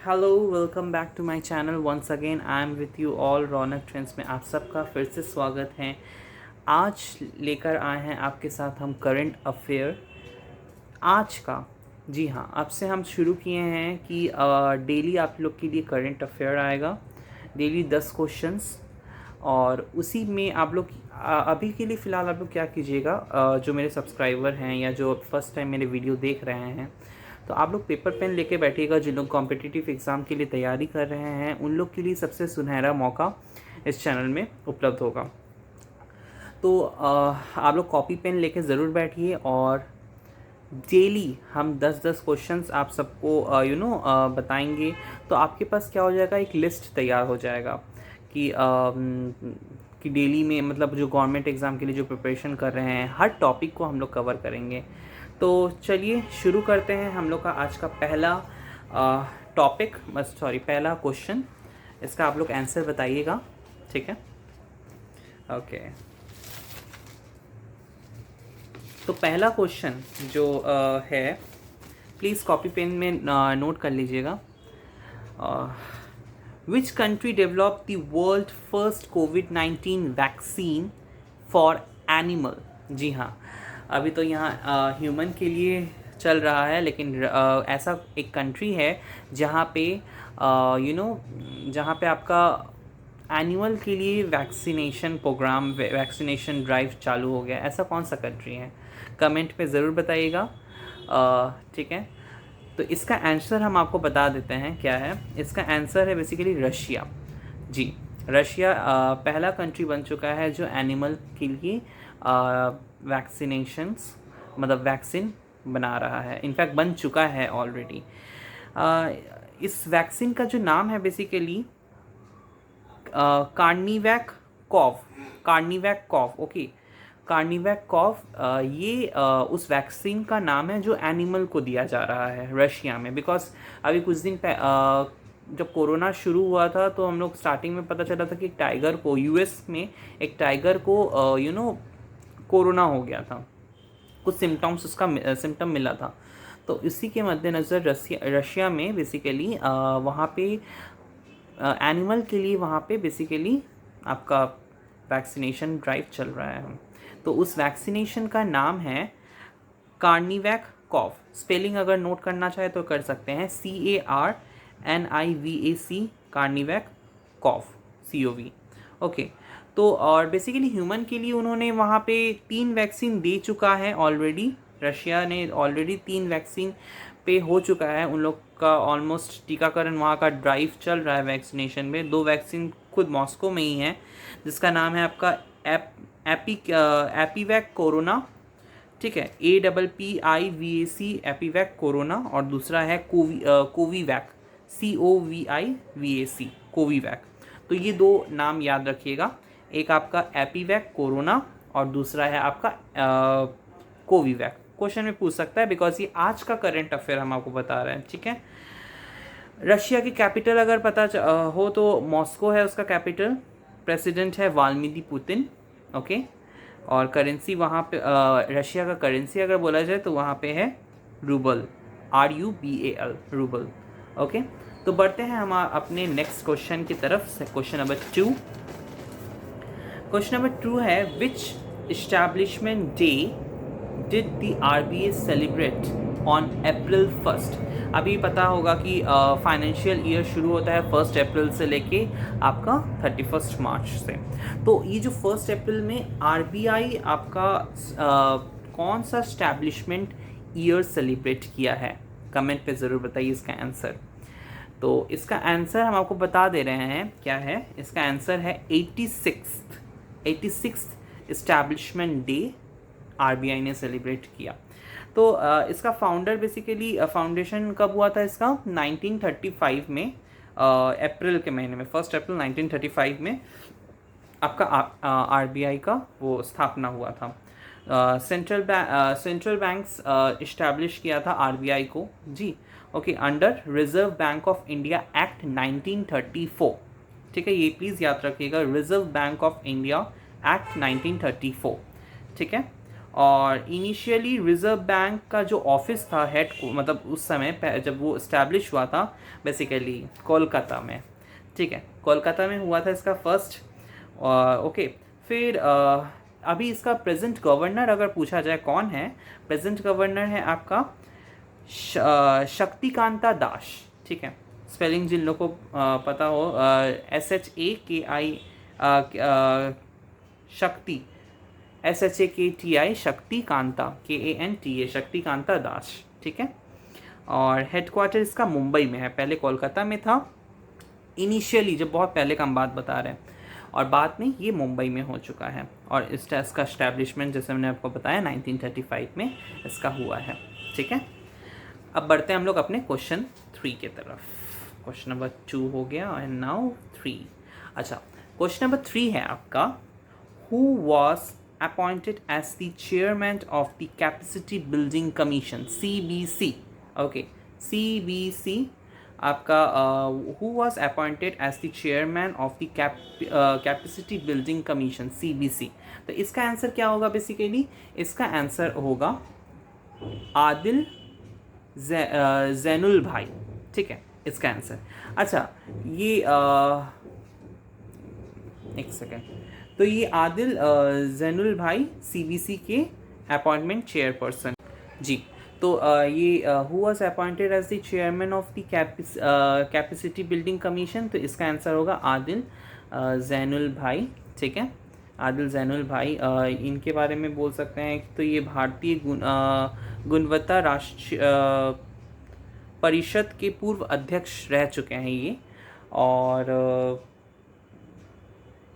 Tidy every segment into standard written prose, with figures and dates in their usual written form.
Hello, welcome back to my channel. Once again I am with you all. Raunak trends में आप सबका फिर से स्वागत है। आज लेकर आए हैं आपके साथ हम करंट अफेयर आज का। जी हाँ, अब से हम शुरू किए हैं कि डेली आप लोग के लिए करंट अफेयर आएगा। डेली 10 क्वेश्चंस, और उसी में आप लोग अभी के लिए फ़िलहाल आप लोग क्या कीजिएगा, जो मेरे सब्सक्राइबर हैं या जो फर्स्ट टाइम मेरे वीडियो देख रहे हैं, तो आप लोग पेपर पेन लेके बैठिएगा। जिन लोग कॉम्पिटिटिव एग्ज़ाम के लिए तैयारी कर रहे हैं उन लोग के लिए सबसे सुनहरा मौका इस चैनल में उपलब्ध होगा। तो आप लोग कॉपी पेन लेके ज़रूर बैठिए, और डेली हम 10-10 क्वेश्चंस आप सबको बताएंगे। तो आपके पास क्या हो जाएगा, एक लिस्ट तैयार हो जाएगा कि कि डेली में, मतलब जो गवर्नमेंट एग्ज़ाम के लिए जो प्रिपरेशन कर रहे हैं, हर टॉपिक को हम लोग कवर करेंगे। तो चलिए शुरू करते हैं हम लोग का आज का पहला टॉपिक, पहला क्वेश्चन। इसका आप लोग आंसर बताइएगा, ठीक है? ओके, तो पहला क्वेश्चन जो है, प्लीज़ कॉपी पेन में नोट कर लीजिएगा। Which country develop the world first कोविड-19 वैक्सीन फॉर एनिमल? जी हाँ, अभी तो यहाँ ह्यूमन के लिए चल रहा है, लेकिन ऐसा एक कंट्री है जहाँ पे जहाँ पे आपका एनिमल के लिए वैक्सीनेशन प्रोग्राम, वैक्सीनेशन ड्राइव चालू हो गया। ऐसा कौन सा कंट्री है? कमेंट पे ज़रूर बताइएगा, ठीक है? तो इसका आंसर हम आपको बता देते हैं क्या है। इसका आंसर है बेसिकली रशिया। जी, रशिया पहला कंट्री बन चुका है जो एनिमल के लिए वैक्सीनेशंस, मतलब वैक्सीन बना रहा है। इनफैक्ट बन चुका है ऑलरेडी। इस वैक्सीन का जो नाम है बेसिकली कार्निवैक कॉव। कार्निवैक कॉव, ओके। कार्निवैक कॉव, ये उस वैक्सीन का नाम है जो एनिमल को दिया जा रहा है रशिया में। बिकॉज अभी कुछ दिन जब कोरोना शुरू हुआ था तो हम लोग स्टार्टिंग में पता चला था कि टाइगर को, यूएस में एक टाइगर को कोरोना हो गया था। कुछ सिम्टम्स, उसका सिम्टम मिला था। तो इसी के मद्देनज़र रशिया में बेसिकली वहाँ पे एनिमल के लिए वहाँ पे बेसिकली आपका वैक्सीनेशन ड्राइव चल रहा है। तो उस वैक्सीनेशन का नाम है कार्निवैक कॉव। स्पेलिंग अगर नोट करना चाहे तो कर सकते हैं, CARNIVAC, कार्निवैक कॉव, COV, ओके। तो और बेसिकली ह्यूमन के लिए उन्होंने वहाँ पे 3 वैक्सीन दे चुका है ऑलरेडी। रशिया ने ऑलरेडी 3 वैक्सीन पे हो चुका है उन लोग का। ऑलमोस्ट टीकाकरण वहाँ का ड्राइव चल रहा है वैक्सीनेशन में। 2 वैक्सीन खुद मॉस्को में ही है, जिसका नाम है आपका एपीवैक कोरोना, ठीक है, APPIVAC, एपीवैक कोरोना। और दूसरा है कोवीवैक, COVIVAC, कोवीवैक। तो ये 2 नाम याद रखिएगा, एक आपका एपीवैक कोरोना और दूसरा है आपका कोवीवैक। क्वेश्चन में पूछ सकता है बिकॉज ये आज का करंट अफेयर हम आपको बता रहे हैं, ठीक है? रशिया की कैपिटल अगर हो तो मॉस्को है उसका कैपिटल। प्रेसिडेंट है व्लादिमीर पुतिन, ओके। और करेंसी वहाँ पे रशिया का करेंसी अगर बोला जाए तो वहाँ पे है रूबल, RUBAL, रूबल, ओके। तो बढ़ते हैं हम अपने नेक्स्ट क्वेश्चन की तरफ से। Question number 2। क्वेश्चन नंबर 2 है, which establishment day did the RBI celebrate on April 1st? अभी पता होगा कि फाइनेंशियल ईयर शुरू होता है 1 अप्रैल से लेके आपका 31 मार्च से। तो ये जो 1 अप्रैल में RBI आपका कौन सा एस्टैब्लिशमेंट ईयर सेलिब्रेट किया है? कमेंट पे ज़रूर बताइए इसका आंसर। तो इसका आंसर हम आपको बता दे रहे हैं क्या है। इसका आंसर है 86th एस्टैब्लिशमेंट डे RBI ने सेलिब्रेट किया। तो इसका फाउंडर बेसिकली फाउंडेशन कब हुआ था इसका? 1935 में, अप्रैल के महीने में, 1 अप्रैल 1935 में आपका RBI का वो स्थापना हुआ था। सेंट्रल बैंक्स इस्टेब्लिश किया था RBI को, जी, okay, under reserve bank of India act 1934, ठीक है? ये प्लीज़ याद रखिएगा, reserve bank of India act 1934, ठीक है? और इनिशियली रिज़र्व बैंक का जो ऑफिस था हेड को, मतलब उस समय जब वो इस्टेब्लिश हुआ था बेसिकली कोलकाता में, ठीक है, कोलकाता में हुआ था इसका फर्स्ट। ओके, फिर अभी इसका प्रेजेंट गवर्नर अगर पूछा जाए कौन है, प्रेजेंट गवर्नर है आपका शक्तिकांता दास, ठीक है। स्पेलिंग जिन लोगों को पता हो, SHAKI शक्ति, SHAKTI शक्तिकांता, KANTA शक्तिकांता दास, ठीक है। और हेडक्वार्टर इसका मुंबई में है, पहले कोलकाता में था इनिशियली, जब बहुत पहले का हम बात बता रहे हैं, और बाद में ये मुंबई में हो चुका है। और इसका इस्टेब्लिशमेंट जैसे मैंने आपको बताया 1935 में इसका हुआ है, ठीक है। अब बढ़ते हैं हम लोग अपने क्वेश्चन 3 की तरफ। क्वेश्चन नंबर 2 हो गया एंड नाउ 3। अच्छा, क्वेश्चन नंबर 3 है आपका, who was appointed as the chairman of the capacity building commission, CBC। Okay, CBC आपका who was appointed as the chairman of the capacity building commission, CBC। तो इसका answer क्या होगा basically, इसका answer होगा आदिल जैनुल भाई, ठीक है, इसका आंसर। अच्छा, ये एक सेकेंड, तो ये आदिल जैनुल भाई CBC के अपॉइंटमेंट चेयरपर्सन जी। तो ये who was appointed as the chairman of the capacity building commission, तो इसका आंसर होगा आदिल जैनुल भाई, ठीक है, आदिल जैनुल भाई। इनके बारे में बोल सकते हैं तो ये भारतीय गुणवत्ता राष्ट्रीय परिषद के पूर्व अध्यक्ष रह चुके हैं ये। और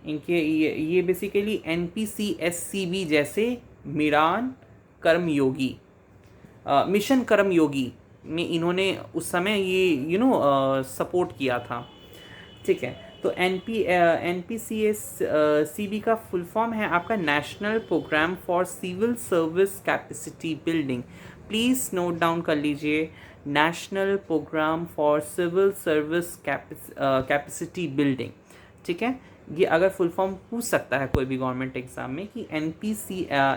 इनके ये बेसिकली NPCSCB जैसे मिशन कर्मयोगी में इन्होंने उस समय ये सपोर्ट किया था, ठीक है। तो NPCSCB का फुल फॉर्म है आपका national programme for civil service capacity building. Please note down कर लीजिए, national programme for civil service capacity building, ठीक है। ये अगर फुल फॉर्म पूछ सकता है कोई भी गवर्नमेंट एग्जाम में कि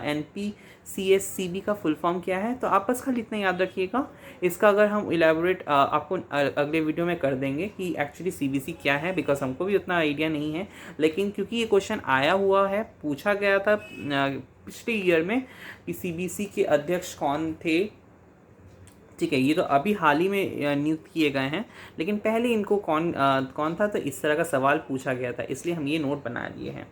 NPCSCB का फुल फॉर्म क्या है, तो आप बस खाली इतना याद रखिएगा। इसका अगर हम इलेबोरेट आपको अगले वीडियो में कर देंगे कि एक्चुअली CBC क्या है, बिकॉज हमको भी उतना आइडिया नहीं है, लेकिन क्योंकि ये क्वेश्चन आया हुआ है, पूछा गया था पिछले ईयर में कि CBC के अध्यक्ष कौन थे, ठीक है। ये तो अभी हाल ही में नियुक्त किए गए हैं, लेकिन पहले इनको कौन था, तो इस तरह का सवाल पूछा गया था, इसलिए हम ये नोट बना लिए हैं।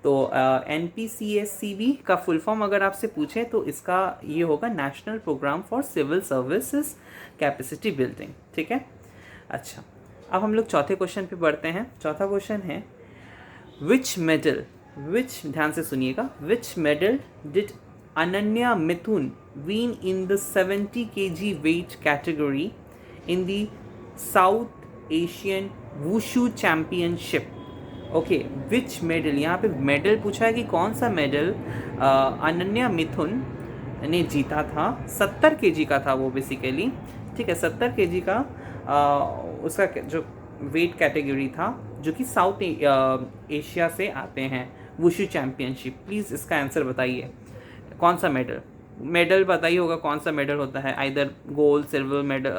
तो NPCSCB का फुल फॉर्म अगर आपसे पूछे तो इसका ये होगा national programme for civil services capacity building, ठीक है। अच्छा, अब हम लोग चौथे क्वेश्चन पे बढ़ते हैं। चौथा क्वेश्चन है ध्यान से सुनिएगा, विच medal did Ananya Mithun win in the 70 kg weight category in the South Asian Wushu Championship? Okay, which medal, यहाँ पे मेडल पूछा है कि कौन सा मेडल अनन्या मिथुन ने जीता था। 70 kg का था वो बेसिकली, ठीक है, 70 kg का उसका जो वेट कैटेगरी था, जो कि साउथ एशिया से आते हैं, वुशु चैम्पियनशिप। प्लीज़ इसका आंसर बताइए, कौन सा मेडल बताइए होगा, कौन सा मेडल होता है, either gold, silver medal,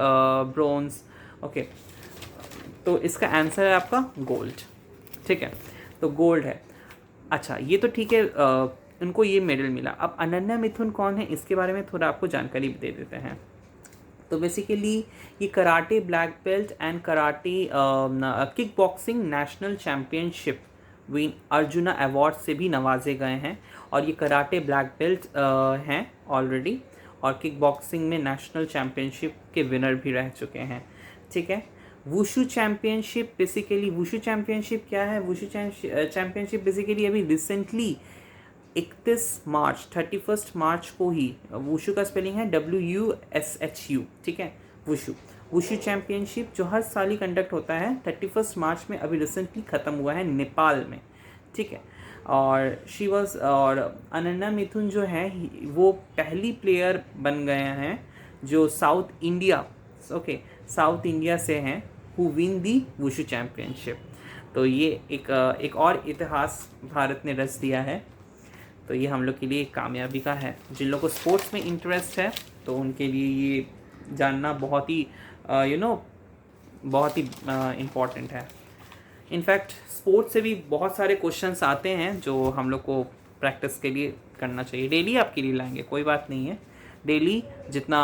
bronze. Okay, तो इसका आंसर है आपका गोल्ड, ठीक है, तो गोल्ड है। अच्छा, ये तो ठीक है, उनको ये मेडल मिला। अब अनन्या मिथुन कौन है, इसके बारे में थोड़ा आपको जानकारी दे देते हैं। तो बेसिकली ये karate black belt and karate kick boxing national championship win arjuna award से भी नवाजे गए हैं, और ये कराटे ब्लैक बेल्ट हैं ऑलरेडी, और किक बॉक्सिंग में नेशनल चैम्पियनशिप के विनर भी रह चुके हैं, ठीक है। Wushu championship, basically wushu championship क्या है, वुशु चैम्पियनशिप बेसिकली अभी रिसेंटली 31 मार्च को ही, वुशु का स्पेलिंग है WUSHU, ठीक है, वुशु चैम्पियनशिप जो हर साल ही कंडक्ट होता है 31 मार्च में, अभी रिसेंटली ख़त्म हुआ है नेपाल में, ठीक है। और अनन्या मिथुन जो है वो पहली प्लेयर बन गए हैं जो साउथ इंडिया से हैं who win the wushu championship. तो ये एक और इतिहास भारत ने रच दिया है। तो ये हम लोग के लिए कामयाबी का है। जिन लोगों को स्पोर्ट्स में इंटरेस्ट है तो उनके लिए ये जानना बहुत ही बहुत ही इम्पॉर्टेंट है। इनफैक्ट स्पोर्ट्स से भी बहुत सारे क्वेश्चंस आते हैं जो हम लोग को प्रैक्टिस के लिए करना चाहिए। डेली आपके लिए लाएंगे, कोई बात नहीं है, डेली जितना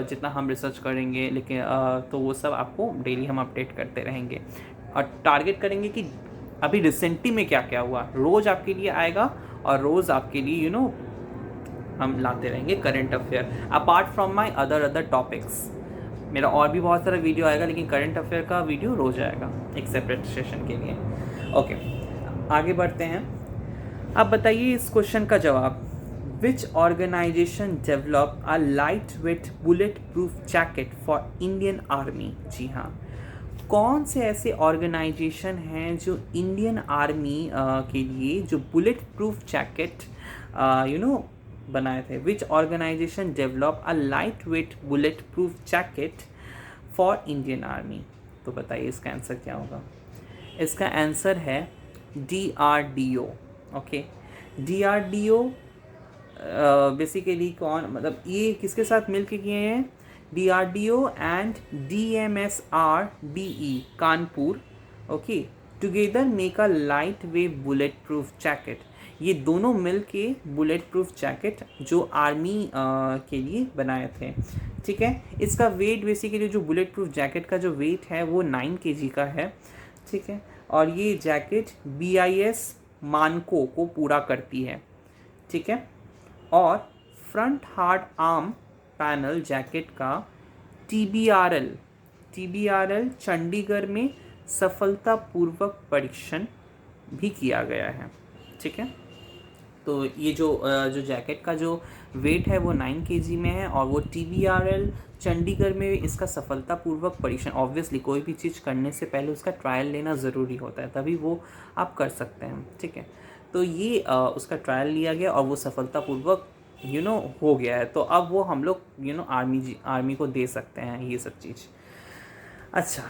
जितना हम रिसर्च करेंगे, लेकिन तो वो सब आपको डेली हम अपडेट करते रहेंगे और टारगेट करेंगे कि अभी रिसेंटली में क्या क्या हुआ, रोज़ आपके लिए आएगा और रोज़ आपके लिए हम लाते रहेंगे current affair apart from my other topics. मेरा और भी बहुत सारा वीडियो आएगा, लेकिन करंट अफेयर का वीडियो रोज़ आएगा एक सेपरेट सेशन के लिए। ओके, आगे बढ़ते हैं। अब बताइए इस क्वेश्चन का जवाब। Which organisation develop a light weight bullet proof jacket for Indian army? जी हाँ, कौन से ऐसे ऑर्गेनाइजेशन हैं जो इंडियन आर्मी के लिए जो बुलेट प्रूफ जैकेट बनाए थे? Which organisation develop a light weight bullet proof jacket for Indian army? तो बताइए इसका आंसर क्या होगा। इसका आंसर है DRDO। ओके, DRDO बेसिकली कौन, मतलब ये किसके साथ मिल के किए हैं? DRDO and DMSRDE Kanpur, okay, together make a light weight bullet proof jacket. ये दोनों मिल के बुलेट प्रूफ जैकेट जो आर्मी के लिए बनाए थे, ठीक है। इसका वेट बेसिकली जो बुलेट प्रूफ जैकेट का जो वेट है वो 9 kg का है, ठीक है। और ये जैकेट BIS मानकों को पूरा करती है, ठीक है। और front hard arm panel jacket का TBRL चंडीगढ़ में सफलतापूर्वक परीक्षण भी किया गया है, ठीक है। तो ये जो जैकेट का जो वेट है वो 9 kg में है और वो TBRL चंडीगढ़ में इसका सफलतापूर्वक परीक्षण। ऑब्वियसली कोई भी चीज़ करने से पहले उसका ट्रायल लेना ज़रूरी होता है, तभी वो आप कर सकते हैं, ठीक है। तो ये उसका ट्रायल लिया गया और वो सफलतापूर्वक हो गया है। तो अब वो हम लोग आर्मी को दे सकते हैं ये सब चीज़। अच्छा,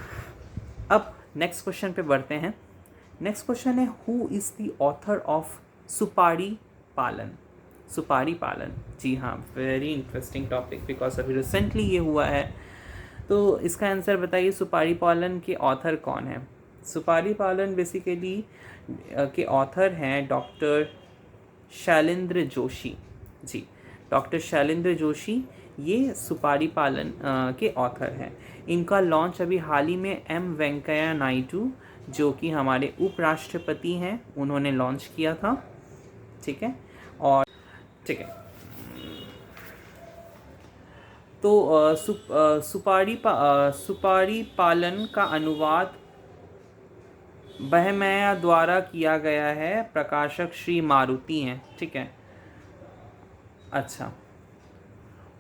अब नेक्स्ट क्वेश्चन पे बढ़ते हैं। नेक्स्ट क्वेश्चन है, who is the author of सुपारी पालन? सुपारी पालन, जी हाँ, वेरी इंटरेस्टिंग टॉपिक बिकॉज अभी रिसेंटली ये हुआ है। तो इसका आंसर बताइए, सुपारी पालन के ऑथर कौन है? सुपारी पालन बेसिकली के ऑथर हैं डॉक्टर शैलेंद्र जोशी। जी, डॉक्टर शैलेंद्र जोशी ये सुपारी पालन के ऑथर हैं। इनका लॉन्च अभी हाल ही में M वेंकैया नायडू जो कि हमारे उपराष्ट्रपति हैं उन्होंने लॉन्च किया था, ठीक है। और ठीक है, तो सुपारी पालन का अनुवाद बहमैया द्वारा किया गया है, प्रकाशक श्री मारुति हैं, ठीक है। अच्छा,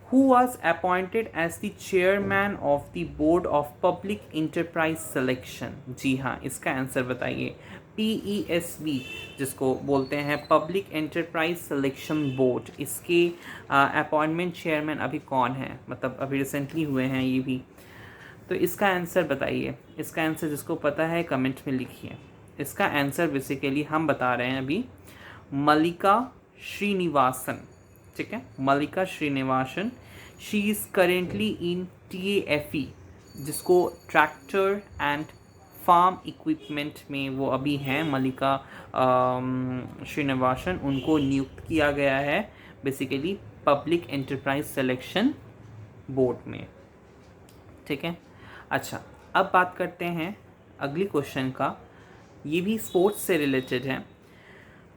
who was appointed as the chairman of the board of public enterprise selection? जी हाँ, इसका आंसर बताइए। PESB जिसको बोलते हैं पब्लिक एंटरप्राइज सिलेक्शन बोर्ड, इसके अपॉइंटमेंट चेयरमैन अभी कौन है? मतलब अभी रिसेंटली हुए हैं ये भी। तो इसका आंसर बताइए। इसका आंसर जिसको पता है कमेंट में लिखिए। इसका आंसर बेसिकली हम बता रहे हैं अभी, मल्लिका श्रीनिवासन, ठीक है, Mallika Srinivasan. She is currently in TAFE जिसको ट्रैक्टर एंड फार्म इक्विपमेंट में वो अभी हैं। मल्लिका श्रीनिवासन, उनको नियुक्त किया गया है basically public enterprise selection board में, ठीक है। अच्छा, अब बात करते हैं अगली क्वेश्चन का, ये भी स्पोर्ट्स से रिलेटेड है।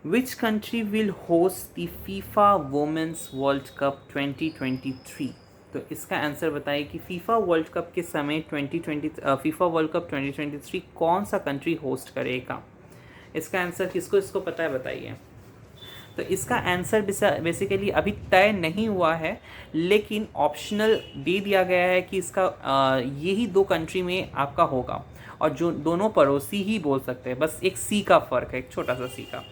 Which country will host the FIFA Women's World Cup 2023? तो इसका आंसर बताइए कि FIFA वर्ल्ड कप के समय FIFA वर्ल्ड कप 2023 कौन सा कंट्री होस्ट करेगा? इसका आंसर किसको पता है बताइए। तो इसका आंसर बेसिकली अभी तय नहीं हुआ है, लेकिन ऑप्शनल दे दिया गया है कि इसका यही 2 कंट्री में आपका होगा और जो दोनों पड़ोसी ही बोल सकते हैं, बस एक सी का फ़र्क है, एक छोटा सा सी का।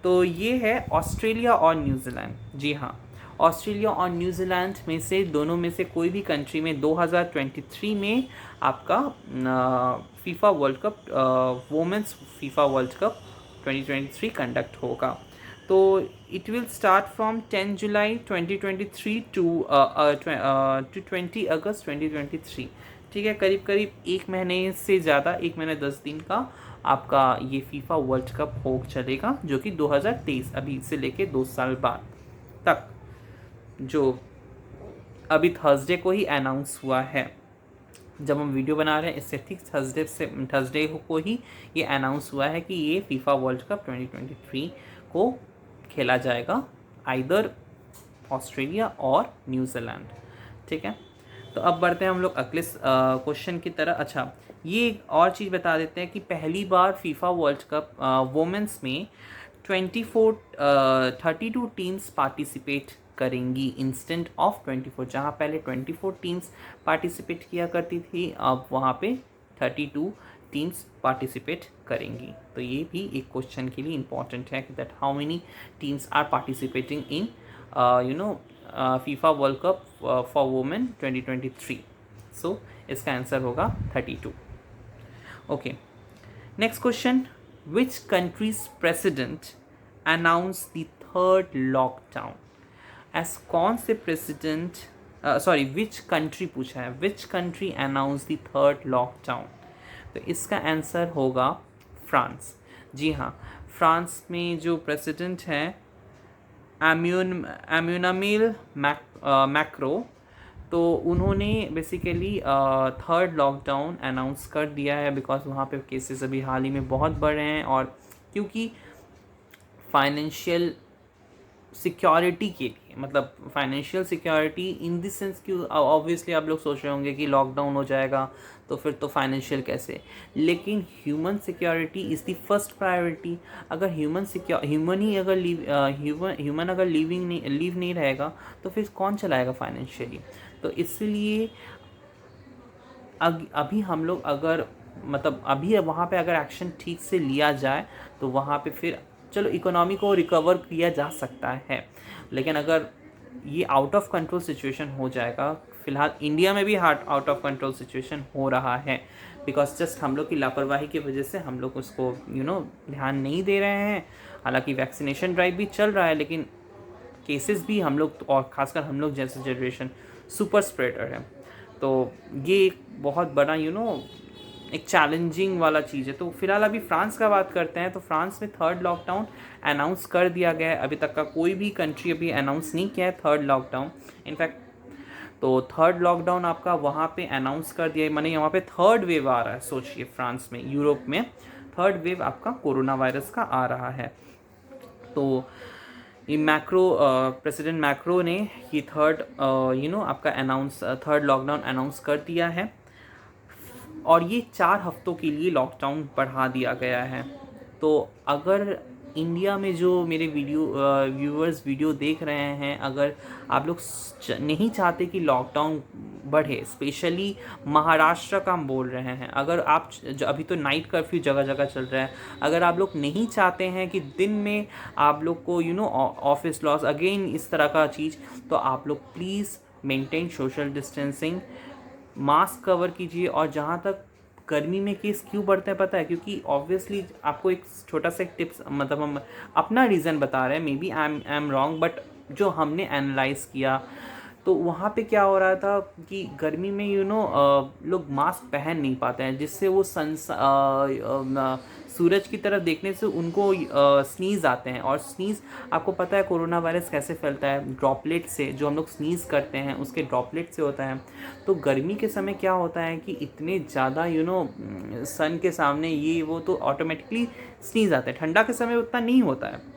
तो ये है ऑस्ट्रेलिया और न्यूजीलैंड। जी हाँ, ऑस्ट्रेलिया और न्यूजीलैंड में से दोनों में से कोई भी कंट्री में 2023 में आपका women's FIFA world cup 2023 conduct होगा। तो it will start from 10 July 2023 to 20 August 2023। ठीक है, करीब करीब एक महीने से ज़्यादा, एक महीने 10 दिन का आपका ये फीफा वर्ल्ड कप हो चलेगा, जो कि 2023 अभी से लेके 2 साल बाद तक, जो अभी थर्सडे को ही अनाउंस हुआ है। जब हम वीडियो बना रहे हैं इससे ठीक थर्सडे को ही ये अनाउंस हुआ है कि ये फीफा वर्ल्ड कप 2023 को खेला जाएगा, आइदर ऑस्ट्रेलिया और न्यूजीलैंड। ठीक है, तो अब बढ़ते हैं हम लोग अगले क्वेश्चन की तरह। अच्छा, ये एक और चीज़ बता देते हैं कि पहली बार फीफा वर्ल्ड कप वुमेंस में 32 टीम्स पार्टिसिपेट करेंगी इंस्टेंट ऑफ 24। जहाँ पहले 24 टीम्स पार्टिसिपेट किया करती थी, अब वहाँ पे 32 टीम्स पार्टिसिपेट करेंगी। तो ये भी एक क्वेश्चन के लिए इम्पॉर्टेंट है कि that how many teams are participating in FIFA world cup for women 2023। So इसका आंसर होगा 32। Okay, next question, which country's president announce the third lockdown? एस कौन से प्रेसिडेंट, सॉरी विच कंट्री पूछा है, which country announce the third lockdown? तो इसका answer होगा फ्रांस। जी हाँ, फ्रांस में जो प्रेसिडेंट हैं एम्यूनामिल मैक्रो, तो उन्होंने बेसिकली थर्ड लॉकडाउन अनाउंस कर दिया है, बिकॉज वहाँ पे केसेस अभी हाल ही में बहुत बढ़ रहे हैं, और क्योंकि फाइनेंशियल सिक्योरिटी के लिए, मतलब financial security in the sense कि ऑब्वियसली आप लोग सोच रहे होंगे कि लॉकडाउन हो जाएगा तो फिर तो फाइनेंशियल कैसे, लेकिन human security is the first priority. अगर ह्यूमन अगर लीव नहीं रहेगा तो फिर कौन चलाएगा फाइनेंशियली? तो इसलिए अभी हम लोग अगर, मतलब अभी वहाँ पे अगर एक्शन ठीक से लिया जाए तो वहाँ पे फिर चलो इकोनॉमी को रिकवर किया जा सकता है, लेकिन अगर ये आउट ऑफ कंट्रोल सिचुएशन हो जाएगा, फिलहाल इंडिया में भी आउट ऑफ कंट्रोल सिचुएशन हो रहा है, बिकॉज जस्ट हम लोग की लापरवाही की वजह से हम लोग उसको ध्यान नहीं दे रहे हैं। हालांकि वैक्सीनेशन ड्राइव भी चल रहा है, लेकिन केसेस भी हम लोग, और ख़ासकर हम लोग जैसे जनरेशन सुपर स्प्रेडर है, तो ये एक बहुत बड़ा एक चैलेंजिंग वाला चीज़ है। तो फिलहाल अभी फ्रांस का बात करते हैं, तो फ्रांस में थर्ड लॉकडाउन अनाउंस कर दिया गया है। अभी तक का कोई भी कंट्री अभी अनाउंस नहीं किया है थर्ड लॉकडाउन, इनफैक्ट। तो थर्ड लॉकडाउन आपका वहाँ पे अनाउंस कर दिया है, माने वहाँ पे थर्ड वेव आ रहा है। सोचिए, फ्रांस में, यूरोप में थर्ड वेव आपका कोरोना वायरस का आ रहा है। तो ये प्रेसिडेंट मैक्रो ने ये थर्ड आपका थर्ड लॉकडाउन अनाउंस कर दिया है, और ये 4 हफ्तों के लिए लॉकडाउन बढ़ा दिया गया है। तो अगर इंडिया में जो मेरे व्यूअर्स वीडियो देख रहे हैं, अगर आप लोग नहीं चाहते कि लॉकडाउन बढ़े, स्पेशली महाराष्ट्र का हम बोल रहे हैं, अगर आप अभी तो नाइट कर्फ्यू जगह जगह चल रहा है, अगर आप लोग नहीं चाहते हैं कि दिन में आप लोग को ऑफिस लॉस अगेन इस तरह का चीज़, तो आप लोग please maintain social distancing, mask cover कीजिए। और जहाँ तक गर्मी में केस क्यों बढ़ते हैं पता है? क्योंकि ऑब्वियसली आपको एक छोटा सा एक टिप्स, मतलब हम अपना रीज़न बता रहे हैं, maybe I am wrong, but जो हमने एनालाइज किया तो वहाँ पे क्या हो रहा था कि गर्मी में लोग मास्क पहन नहीं पाते हैं, जिससे वो सूरज की तरफ देखने से उनको स्नीज़ आते हैं, और स्नीज़ आपको पता है कोरोना वायरस कैसे फैलता है, ड्रॉपलेट से। जो हम लोग स्नीज़ करते हैं उसके ड्रॉपलेट से होता है। तो गर्मी के समय क्या होता है कि इतने ज़्यादा सन के सामने ये वो, तो ऑटोमेटिकली स्नीज़ आता है। ठंडा के समय उतना नहीं होता है,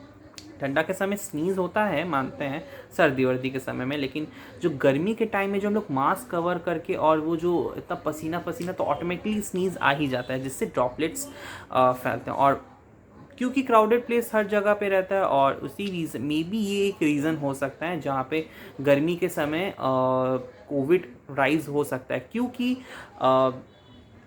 ठंडा के समय स्नीज़ होता है, मानते हैं, सर्दी वर्दी के समय में, लेकिन जो गर्मी के टाइम में जो हम लोग मास्क कवर करके और वो जो इतना पसीना पसीना, तो ऑटोमेटिकली स्नीज़ आ ही जाता है, जिससे ड्रॉपलेट्स फैलते हैं। और क्योंकि क्राउडेड प्लेस हर जगह पे रहता है, और उसी रीज़न मे बी ये एक रीज़न हो सकता है जहाँ पे गर्मी के समय कोविड राइज हो सकता है, क्योंकि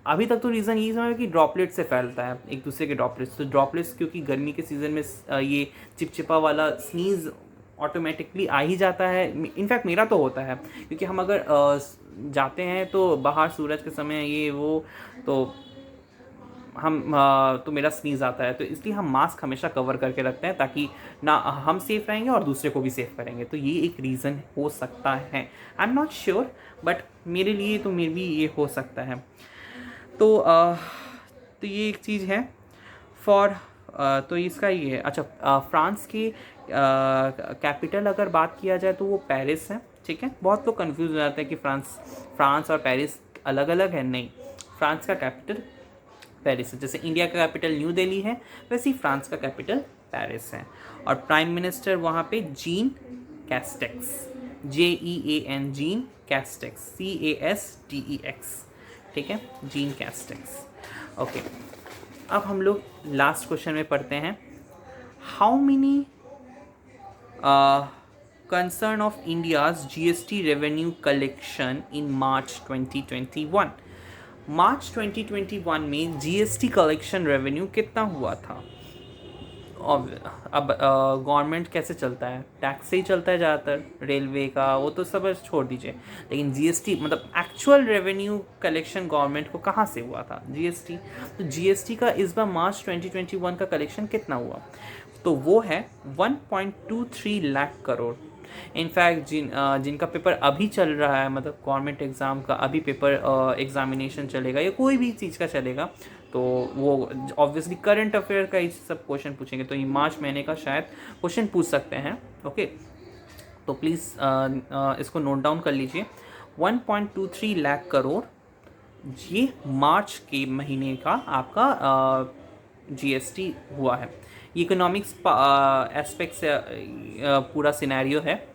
अभी तक तो रीज़न यही समझ कि ड्रॉपलेट से फैलता है, एक दूसरे के ड्रॉपलेट्स। तो ड्रॉपलेट्स क्योंकि गर्मी के सीज़न में ये चिपचिपा वाला स्नीज़ ऑटोमेटिकली आ ही जाता है। इनफैक्ट मेरा तो होता है, क्योंकि हम अगर जाते हैं तो बाहर सूरज के समय ये वो, तो तो मेरा स्नीज़ आता है, तो इसलिए हम मास्क हमेशा कवर करके रखते हैं ताकि ना हम सेफ़ रहेंगे और दूसरे को भी सेफ़ करेंगे। तो ये एक रीज़न हो सकता है, I am not sure, but मेरे लिए तो मे बी ये हो सकता है। तो ये एक चीज़ है फॉर तो इसका ये है। अच्छा, फ्रांस की कैपिटल अगर बात किया जाए तो वो पेरिस है, ठीक है। बहुत लोग कंफ्यूज हो जाते हैं कि फ्रांस और पेरिस अलग अलग है। नहीं, फ्रांस का कैपिटल पेरिस है। जैसे इंडिया का कैपिटल न्यू दिल्ली है, वैसे ही फ्रांस का कैपिटल पेरिस है। और प्राइम मिनिस्टर वहाँ पे gene Castex, JEAN, gene Castex, CASTEX, ठीक है, जीन कैस्टेक्स। ओके, अब हम लोग लास्ट क्वेश्चन में पढ़ते हैं। How many concern of India's GST revenue collection in March 2021। March 2021 में GST कलेक्शन रेवेन्यू कितना हुआ था? अब गवर्नमेंट कैसे चलता है? टैक्स से ही चलता है ज़्यादातर, रेलवे का वो तो सब छोड़ दीजिए, लेकिन GST मतलब एक्चुअल रेवेन्यू कलेक्शन गवर्नमेंट को कहाँ से हुआ था? GST। तो GST का इस बार मार्च 2021 का कलेक्शन कितना हुआ? तो वो है 1.23 लाख करोड़। इनफैक्ट जिनका पेपर अभी चल रहा है, मतलब गवर्नमेंट एग्ज़ाम का अभी पेपर एग्ज़ामिनेशन चलेगा या कोई भी चीज़ का चलेगा, तो वो ऑब्वियसली करंट अफेयर का ही सब क्वेश्चन पूछेंगे, तो ये मार्च महीने का शायद क्वेश्चन पूछ सकते हैं। ओके, तो प्लीज़ इसको नोट डाउन कर लीजिए। 1.23 लाख करोड़ ये मार्च के महीने का आपका GST हुआ है। इकोनॉमिक्स एस्पेक्ट से पूरा सिनेरियो है।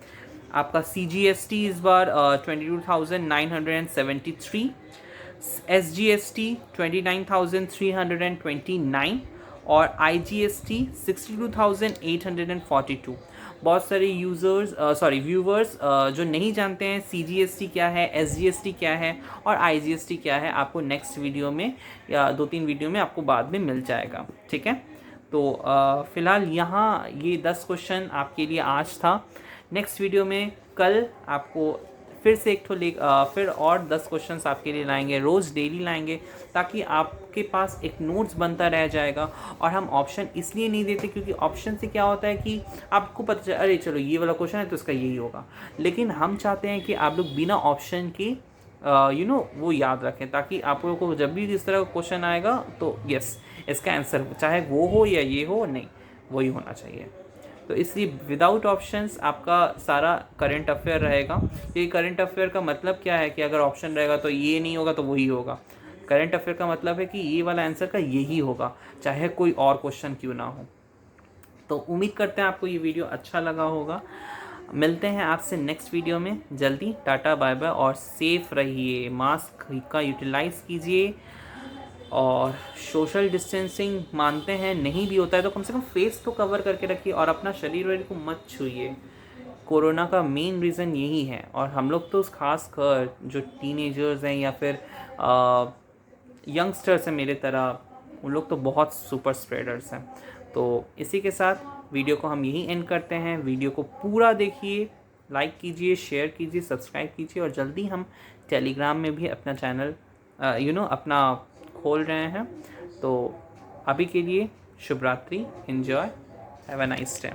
आपका CGST इस बार 22,973, SGST 29,329 और IGST 62,842। बहुत सारे व्यूवर्स जो नहीं जानते हैं CGST क्या है, SGST क्या है और IGST क्या है, आपको नेक्स्ट वीडियो में या 2-3 वीडियो में आपको बाद में मिल जाएगा, ठीक है। तो फ़िलहाल यहाँ ये 10 क्वेश्चन आपके लिए आज था। नेक्स्ट वीडियो में कल आपको फिर से फिर और 10 क्वेश्चंस आपके लिए लाएंगे, रोज़ डेली लाएंगे, ताकि आपके पास एक नोट्स बनता रह जाएगा। और हम ऑप्शन इसलिए नहीं देते क्योंकि ऑप्शन से क्या होता है कि आपको पता चले अरे चलो ये वाला क्वेश्चन है तो इसका यही होगा, लेकिन हम चाहते हैं कि आप लोग बिना ऑप्शन के वो याद रखें, ताकि आप लोगों को जब भी इस तरह का क्वेश्चन आएगा तो यस, इसका आंसर चाहे वो हो या ये हो, नहीं वही होना चाहिए। तो इसलिए विदाउट ऑप्शंस आपका सारा करंट अफेयर रहेगा। ये करंट अफेयर का मतलब क्या है कि अगर ऑप्शन रहेगा तो ये नहीं होगा तो वही होगा। करंट अफेयर का मतलब है कि ये वाला आंसर का यही होगा, चाहे कोई और क्वेश्चन क्यों ना हो। तो उम्मीद करते हैं आपको ये वीडियो अच्छा लगा होगा। मिलते हैं आपसे नेक्स्ट वीडियो में जल्दी। टाटा बाय बाय और सेफ रहिए, मास्क का यूटिलाइज़ कीजिए और सोशल डिस्टेंसिंग मानते हैं नहीं भी होता है तो कम से कम फेस तो कवर करके रखिए और अपना शरीर को मत छूइए। कोरोना का मेन रीज़न यही है। और हम लोग तो खास कर जो टीनेजर्स हैं या फिर यंगस्टर्स हैं मेरे तरह, उन लोग तो बहुत सुपर स्प्रेडर्स हैं। तो इसी के साथ वीडियो को हम यहीं एंड करते हैं। वीडियो को पूरा देखिए, लाइक कीजिए, शेयर कीजिए, सब्सक्राइब कीजिए और जल्दी हम टेलीग्राम में भी अपना चैनल अपना खोल रहे हैं। तो अभी के लिए शुभ रात्रि, enjoy, have a nice day.